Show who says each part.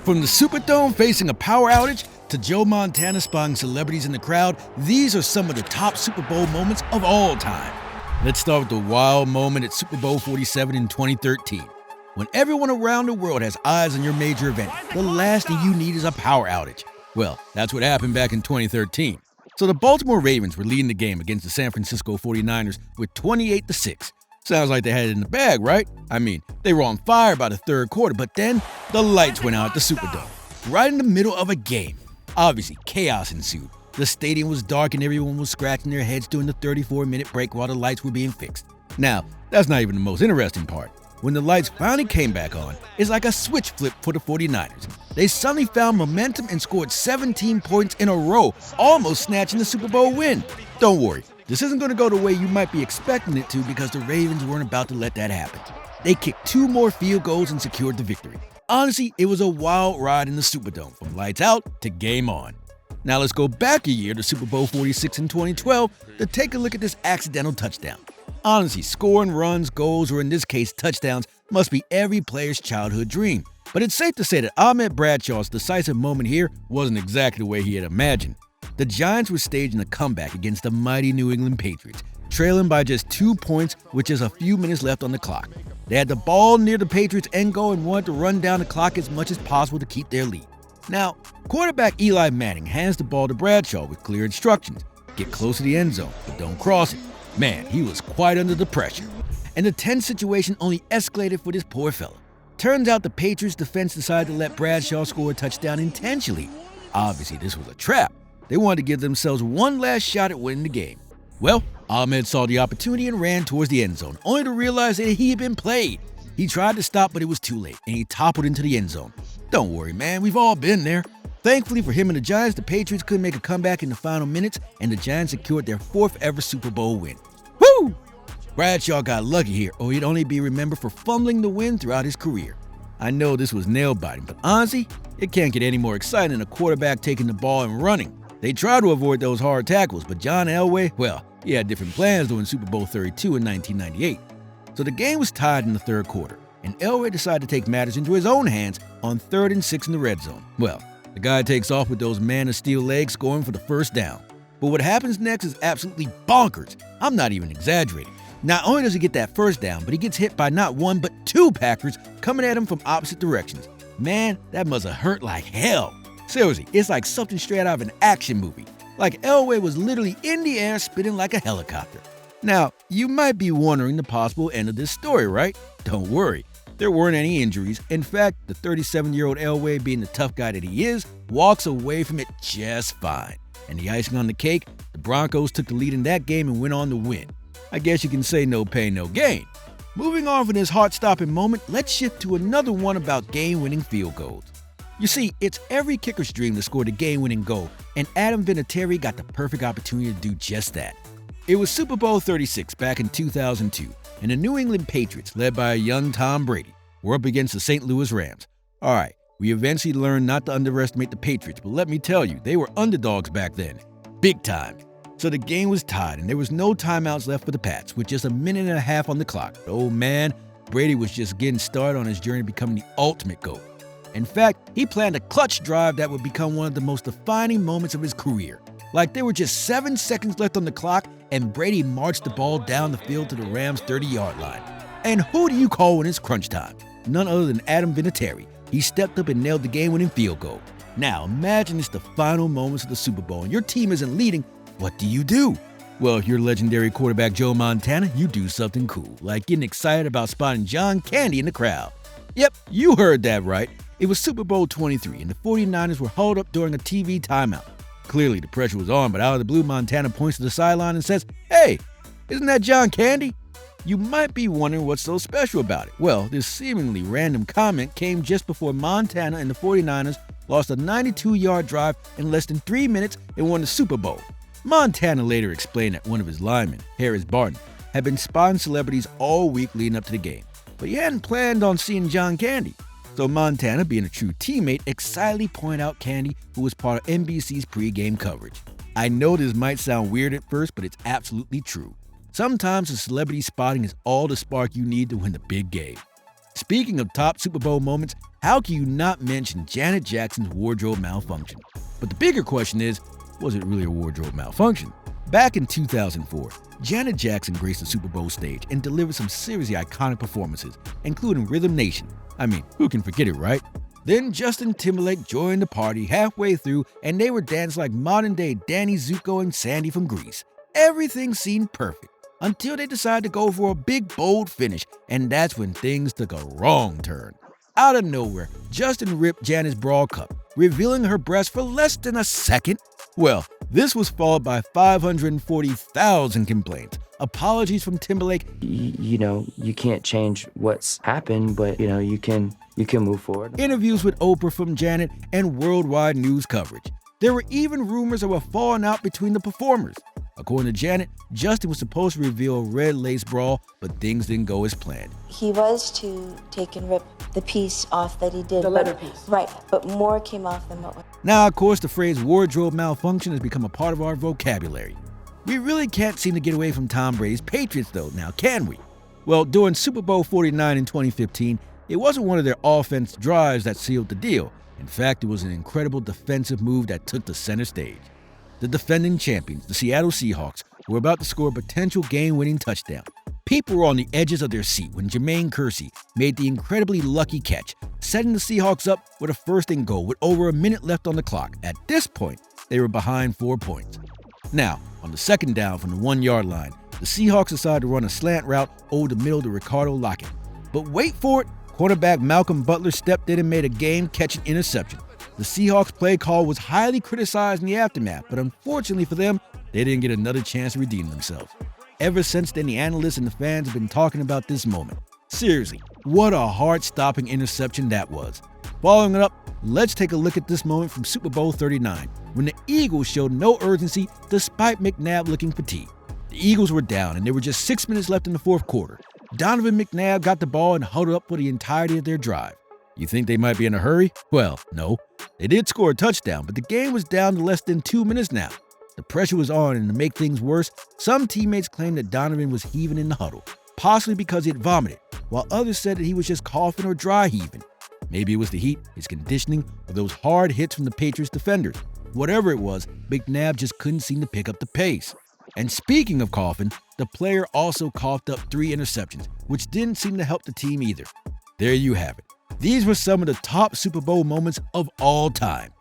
Speaker 1: From the Superdome facing a power outage to Joe Montana spotting celebrities in the crowd, these are some of the top Super Bowl moments of all time. Let's start with the wild moment at Super Bowl 47 in 2013. When everyone around the world has eyes on your major event, the last thing you need is a power outage. Well, that's what happened back in 2013. So the Baltimore Ravens were leading the game against the San Francisco 49ers with 28-6. Sounds like they had it in the bag, right? I mean, they were on fire by the third quarter, but then the lights went out at the Superdome, right in the middle of a game. Obviously, chaos ensued. The stadium was dark and everyone was scratching their heads during the 34-minute break while the lights were being fixed. Now, that's not even the most interesting part. When the lights finally came back on, it's like a switch flip for the 49ers. They suddenly found momentum and scored 17 points in a row, almost snatching the Super Bowl win. Don't worry, this isn't going to go the way you might be expecting it to because the Ravens weren't about to let that happen. They kicked 2 more field goals and secured the victory. Honestly, it was a wild ride in the Superdome, from lights out to game on. Now let's go back a year to Super Bowl 46 in 2012 to take a look at this accidental touchdown. Honestly, scoring runs, goals, or in this case touchdowns, must be every player's childhood dream. But it's safe to say that Ahmed Bradshaw's decisive moment here wasn't exactly the way he had imagined. The Giants were staging a comeback against the mighty New England Patriots, trailing by just 2 points with just a few minutes left on the clock. They had the ball near the Patriots' end goal and wanted to run down the clock as much as possible to keep their lead. Now, quarterback Eli Manning hands the ball to Bradshaw with clear instructions. Get close to the end zone, but don't cross it. Man, he was quite under the pressure. And the tense situation only escalated for this poor fella. Turns out the Patriots defense decided to let Bradshaw score a touchdown intentionally. Obviously, this was a trap. They wanted to give themselves one last shot at winning the game. Well, Ahmed saw the opportunity and ran towards the end zone, only to realize that he had been played. He tried to stop, but it was too late, and he toppled into the end zone. Don't worry, man, we've all been there. Thankfully for him and the Giants, the Patriots couldn't make a comeback in the final minutes, and the Giants secured their 4th ever Super Bowl win. Woo! Bradshaw got lucky here, or he'd only be remembered for fumbling the win throughout his career. I know this was nail-biting, but honestly, it can't get any more exciting than a quarterback taking the ball and running. They tried to avoid those hard tackles, but John Elway, well, he had different plans during Super Bowl 32 in 1998. So the game was tied in the third quarter, and Elway decided to take matters into his own hands on 3rd and 6 in the red zone. Well, the guy takes off with those man-of-steel legs, scoring for the first down. But what happens next is absolutely bonkers. I'm not even exaggerating. Not only does he get that first down, but he gets hit by not 1 but 2 Packers coming at him from opposite directions. Man, that must have hurt like hell. Seriously, it's like something straight out of an action movie. Like Elway was literally in the air spinning like a helicopter. Now, you might be wondering the possible end of this story, right? Don't worry. There weren't any injuries. In fact, the 37-year-old Elway, being the tough guy that he is, walks away from it just fine. And the icing on the cake, the Broncos took the lead in that game and went on to win. I guess you can say no pain, no gain. Moving on from this heart-stopping moment, let's shift to another one about game-winning field goals. You see, it's every kicker's dream to score the game-winning goal, and Adam Vinatieri got the perfect opportunity to do just that. It was Super Bowl 36 back in 2002, and the New England Patriots, led by a young Tom Brady, were up against the St. Louis Rams. Alright, we eventually learned not to underestimate the Patriots, but let me tell you, they were underdogs back then. Big time. So the game was tied, and there was no timeouts left for the Pats, with just a minute and a half on the clock. But oh man, Brady was just getting started on his journey to becoming the ultimate GOAT. In fact, he planned a clutch drive that would become one of the most defining moments of his career. Like there were just 7 seconds left on the clock, and Brady marched the ball down the field to the Rams' 30-yard line. And who do you call when it's crunch time? None other than Adam Vinatieri. He stepped up and nailed the game-winning field goal. Now imagine it's the final moments of the Super Bowl, and your team isn't leading. What do? Well, if you're legendary quarterback Joe Montana, you do something cool, like getting excited about spotting John Candy in the crowd. Yep, you heard that right. It was Super Bowl 23, and the 49ers were huddled up during a TV timeout. Clearly, the pressure was on, but out of the blue, Montana points to the sideline and says, "Hey, isn't that John Candy?" You might be wondering what's so special about it. Well, this seemingly random comment came just before Montana and the 49ers lost a 92-yard drive in less than 3 minutes and won the Super Bowl. Montana later explained that one of his linemen, Harris Barton, had been spotting celebrities all week leading up to the game, but he hadn't planned on seeing John Candy. So Montana, being a true teammate, excitedly pointed out Candy, who was part of NBC's pregame coverage. I know this might sound weird at first, but it's absolutely true. Sometimes the celebrity spotting is all the spark you need to win the big game. Speaking of top Super Bowl moments, how can you not mention Janet Jackson's wardrobe malfunction? But the bigger question is, was it really a wardrobe malfunction? Back in 2004, Janet Jackson graced the Super Bowl stage and delivered some seriously iconic performances, including Rhythm Nation. I mean, who can forget it, right? Then Justin Timberlake joined the party halfway through, and they were dancing like modern-day Danny Zuko and Sandy from Grease. Everything seemed perfect, until they decided to go for a big, bold finish, and that's when things took a wrong turn. Out of nowhere, Justin ripped Janet's bra cup, revealing her breast for less than a second. Well, this was followed by 540,000 complaints, apologies from Timberlake.
Speaker 2: You can't change what's happened, but you can move forward.
Speaker 1: Interviews with Oprah from Janet, and worldwide news coverage. There were even rumors of a falling out between the performers. According to Janet, Justin was supposed to reveal a red lace bra, but things didn't go as planned.
Speaker 3: He was to take and rip the piece off that he did.
Speaker 4: The leather piece.
Speaker 3: Right, but more came off than what was.
Speaker 1: Now, of course, the phrase wardrobe malfunction has become a part of our vocabulary. We really can't seem to get away from Tom Brady's Patriots, though, now can we? Well, during Super Bowl 49 in 2015, it wasn't one of their offense drives that sealed the deal. In fact, it was an incredible defensive move that took the center stage. The defending champions, the Seattle Seahawks, were about to score a potential game-winning touchdown. People were on the edges of their seat when Jermaine Kersey made the incredibly lucky catch, setting the Seahawks up with a first and goal with over a minute left on the clock. At this point, they were behind 4 points. Now, on the second down from the 1-yard line, the Seahawks decided to run a slant route over the middle to Ricardo Lockett. But wait for it, quarterback Malcolm Butler stepped in and made a game-catching interception. The Seahawks play call was highly criticized in the aftermath, but unfortunately for them, they didn't get another chance to redeem themselves. Ever since then, the analysts and the fans have been talking about this moment. Seriously, what a heart-stopping interception that was. Following it up, let's take a look at this moment from Super Bowl 39, when the Eagles showed no urgency despite McNabb looking fatigued. The Eagles were down, and there were just 6 minutes left in the fourth quarter. Donovan McNabb got the ball and huddled up for the entirety of their drive. You think they might be in a hurry? Well, no. They did score a touchdown, but the game was down to less than 2 minutes now. The pressure was on, and to make things worse, some teammates claimed that Donovan was heaving in the huddle, possibly because he had vomited, while others said that he was just coughing or dry heaving. Maybe it was the heat, his conditioning, or those hard hits from the Patriots defenders. Whatever it was, McNabb just couldn't seem to pick up the pace. And speaking of coughing, the player also coughed up 3 interceptions, which didn't seem to help the team either. There you have it. These were some of the top Super Bowl moments of all time.